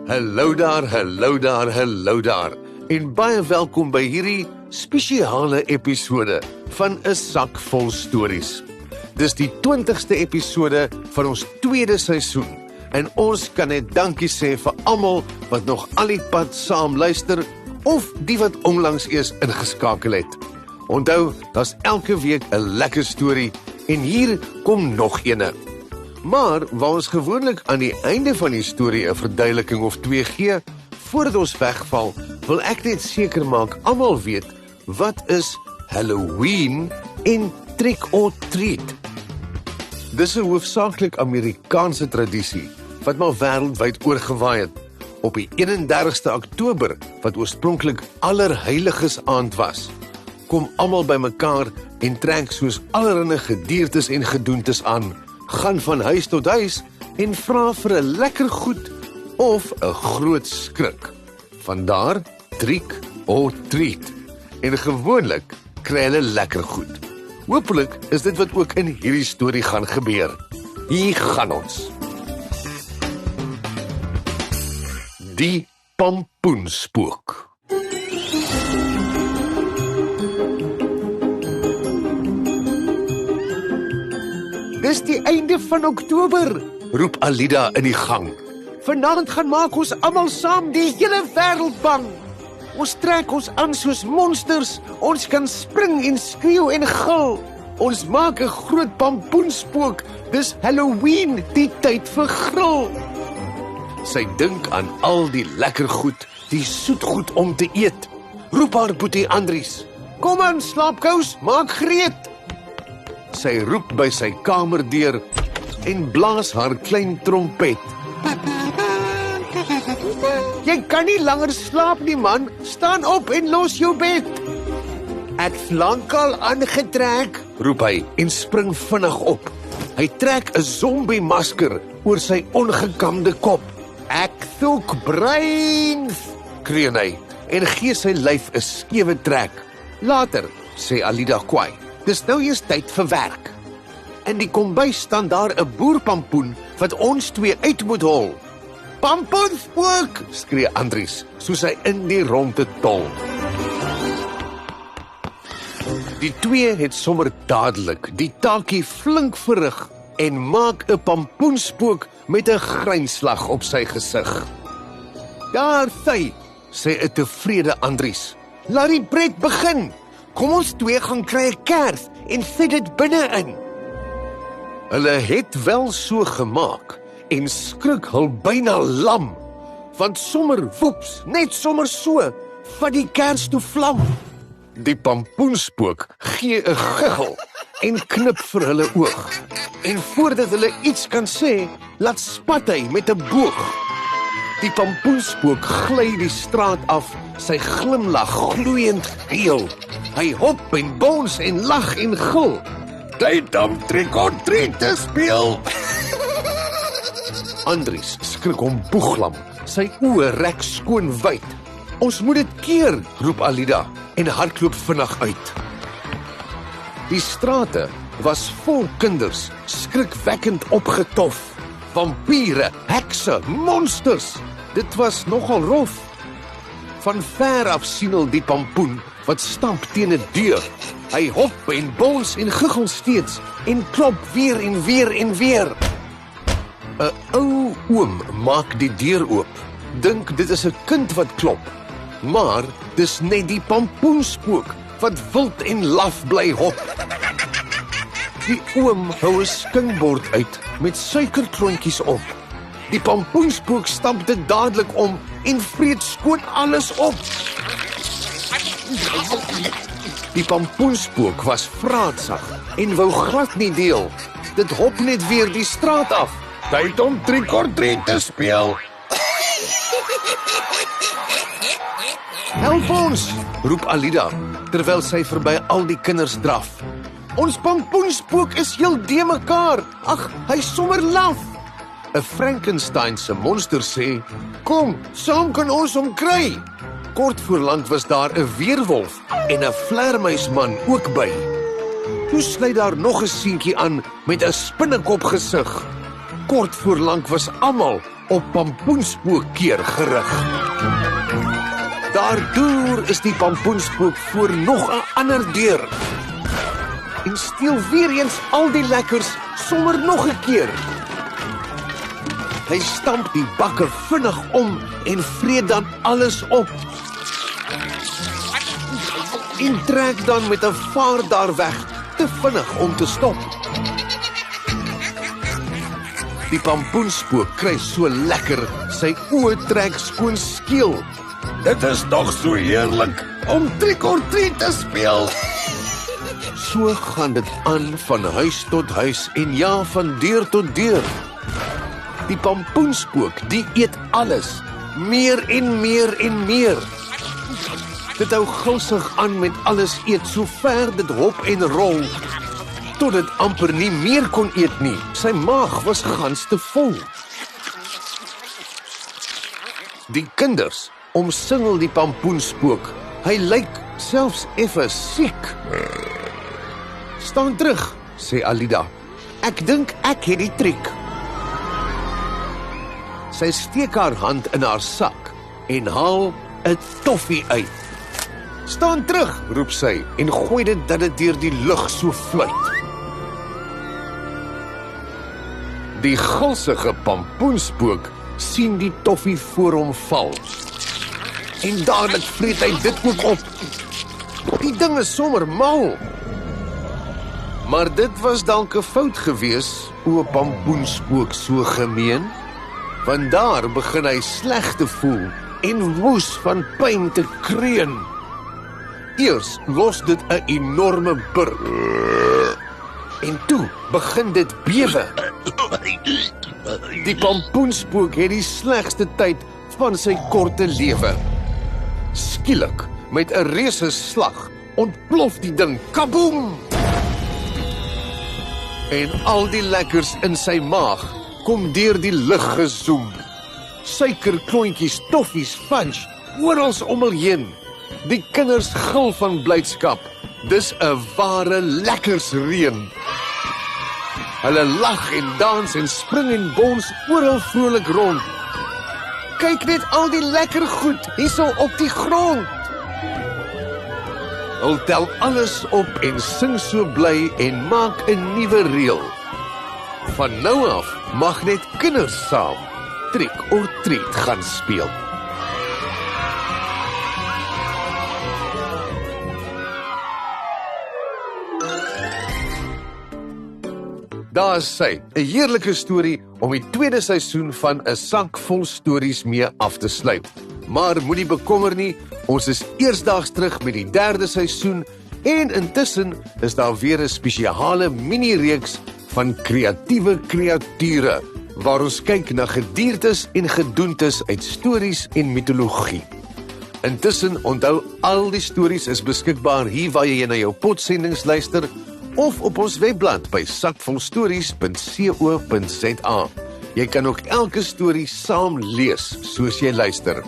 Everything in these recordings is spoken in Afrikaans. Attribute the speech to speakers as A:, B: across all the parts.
A: Hallo daar, en baie welkom by hierdie spesiale episode van 'n sak vol stories. Dis die 20ste episode van ons tweede seisoen, en ons kan net dankie sê vir almal wat nog al die pad saam luister, of die wat onlangs eers ingeskakel het. Onthou, daar's elke week 'n lekker storie, en hier kom nog eene. Maar waar ons gewoonlik aan die einde van die storie 'n verduideliking of twee gee, voordat ons wegval, wil ek net seker maak almal weet wat is Halloween en trick or treat. Dis 'n hoofsaaklik Amerikaanse tradisie wat maar wêreldwyd oorgewaai het. Op die 31ste Oktober, wat oorspronklik Allerheiliges aand was, kom almal bymekaar en trek soos allerlei gediertes en gedoentes aan, gaan van huis tot huis en vra vir 'n lekker goed of 'n groot skrik. Vandaar trick or treat. En gewoonlik kry hulle lekker goed. Hoopelik is dit wat ook in hierdie storie gaan gebeur. Hier gaan ons. Die pampoenspook. Dis die einde van Oktober, roep Alida in die gang. Vanaand gaan maak ons almal saam die hele wêreld bang. Ons trek ons aan soos monsters, ons kan spring en skreeu en gil. Ons maak 'n groot pampoenspook, dis Halloween, die tyd vir grill. Sy dink aan al die lekker goed, die soet goed om te eet. Roep haar boetie Andries. Kom aan, slaapkous, maak gereed. Sy roep by sy kamerdeur en blaas haar klein trompet. Jy kan nie langer slaap nie, man. Staan op en los jou bed. Ek's lankal aangetrek, roep hy en spring vinnig op. Hy trek 'n zombie masker oor sy ongekamde kop. Ek soek brains, kreun hy en gee sy lyf 'n skewe trek. Later, sê Alida kwaai, dis nou eers tyd vir werk. In die kombuis staan daar 'n boerpampoen wat ons twee uit moet hol. Pampoenspook, skree Andries, soos hy in die ronde tol. Die twee het sommer dadelik die taakie flink verrig en maak 'n pampoenspook met 'n grynslag op sy gesig. Daar sê 'n tevrede Andries. Laat die pret begin. Kom ons twee gaan kry 'n kers en sit dit binne-in. Hulle het wel so gemaak en skrik hul byna lam, want sommer woeps, net sommer so, vat die kers toe vlam. Die pampoenspook gee 'n giggel en knip vir hulle oog. En voordat hulle iets kan sê, laat spat hy met 'n boog. Die pampoenspook gly die straat af, sy glimlag gloeiend geel. Hy hop en bons en lag en gil. Tyd om trick or treat te speel. Andries skrik om boeglam, sy oë rek skoon wyd. Ons moet dit keer, roep Alida en hardloop vinnig uit. Die strate was vol kinders, skrikwekkend opgetof. Vampiere, hekse, monsters. Dit was nogal rof. Van ver af sien hulle die pampoen wat stamp teen 'n deur. Hy hop en bons en giggel steeds en klop weer en weer en weer. 'n Ou oom maak die deur oop. Dink dit is 'n kind wat klop. Maar dis net die pampoenspook wat wild en laf bly hop. Die oom hou 'n skinkbord uit met suikerklontjies op. Die pampoenspook stamp dit dadelik om en vreet skoon alles op. Die pampoenspook was vraatsag en wou glad nie deel. Dit hop net weer die straat af. Tyd om trick or treat te speel. Help ons, roep Alida, terwyl sy verby al die kinders draf. Ons pampoenspook is heel de mekaar. Ag, hy sommer laf. 'n Frankenstein se monster sê, kom, saam kan ons hom kry. Kort voor lank was daar 'n weerwolf en 'n vleermuisman ook by. Toe sluit daar nog 'n seentjie aan met 'n spinnekop gesig. Kort voor lank was almal op pampoenspookkeer gerig. Daardoor is die pampoenspook voor nog 'n ander deur en steel weer eens al die lekkers sommer nog 'n keer. Hy stamp die bakke vinnig om en vreet dan alles op. En trek dan met 'n vaart daar weg, te vinnig om te stop. Die pampoenspook kry so lekker, sy oë trek skoon skeel. Dit is nog so heerlik om trick or treat te speel. So gaan dit aan van huis tot huis en ja, van deur tot deur. Die pampoenspook, die eet alles, meer en meer en meer. Dit hou gulsig aan met alles eet, so ver dit hop en rol, tot dit amper nie meer kon eet nie. Sy maag was gans te vol. Die kinders omsingel die pampoenspook. Hy lyk selfs effe siek. Staan terug, sê Alida. Ek dink ek het die triek. Sy steek haar hand in haar sak en haal 'n toffie uit. Staan terug, roep sy en gooi dit dat dit deur die lug so fluit. Die gulsige pampoenspook sien die toffie voor hom val. En dadelik vreet hy dit ook op. Die ding is sommer mal. Maar dit was dalk 'n fout gewees, o pampoenspook so gemeen. Want daar begin hy sleg te voel en woes van pyn te kreun. Eers los dit 'n enorme brr. En toe begin dit bewe. Die pampoenspook het die slegste tyd van sy korte lewe. Skielik, met 'n reuse slag, ontplof die ding, kaboom! En al die lekkers in sy maag kom deur die lug gezoem. Suikerklontjies, toffies, fudge, oral om hom heen. Die kinders gil van blydskap. Dis 'n ware lekkersreën. Hulle lag en dans en spring en bons oral vrolik rond. Kyk net al die lekker goed hierso op die grond. Hulle tel alles op en sing so bly en maak 'n nuwe reël. Van nou af mag net kinders saam trick or treat gaan speel. Daar is sy, 'n heerlike storie om die tweede seisoen van 'n sak vol stories mee af te sluit. Maar moenie bekommer nie, ons is eersdaags terug met die derde seisoen en intussen is daar weer 'n spesiale mini-reeks van kreatiewe kreature waar ons kyk na gediertes en gedoentes uit stories en mitologie. Intussen onthou, al die stories is beskikbaar hier waar jy na jou potsendings luister of op ons webblad by sakvolstories.co.za. Jy kan ook elke storie saam lees soos jy luister.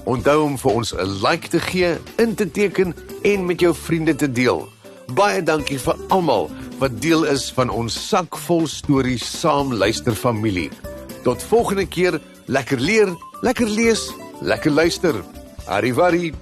A: Onthou om vir ons 'n like te gee, in te teken en met jou vriende te deel. Baie dankie vir almal wat deel is van ons sak vol stories saam luister familie. Tot volgende keer, lekker leer, lekker lees, lekker luister. Arrivari.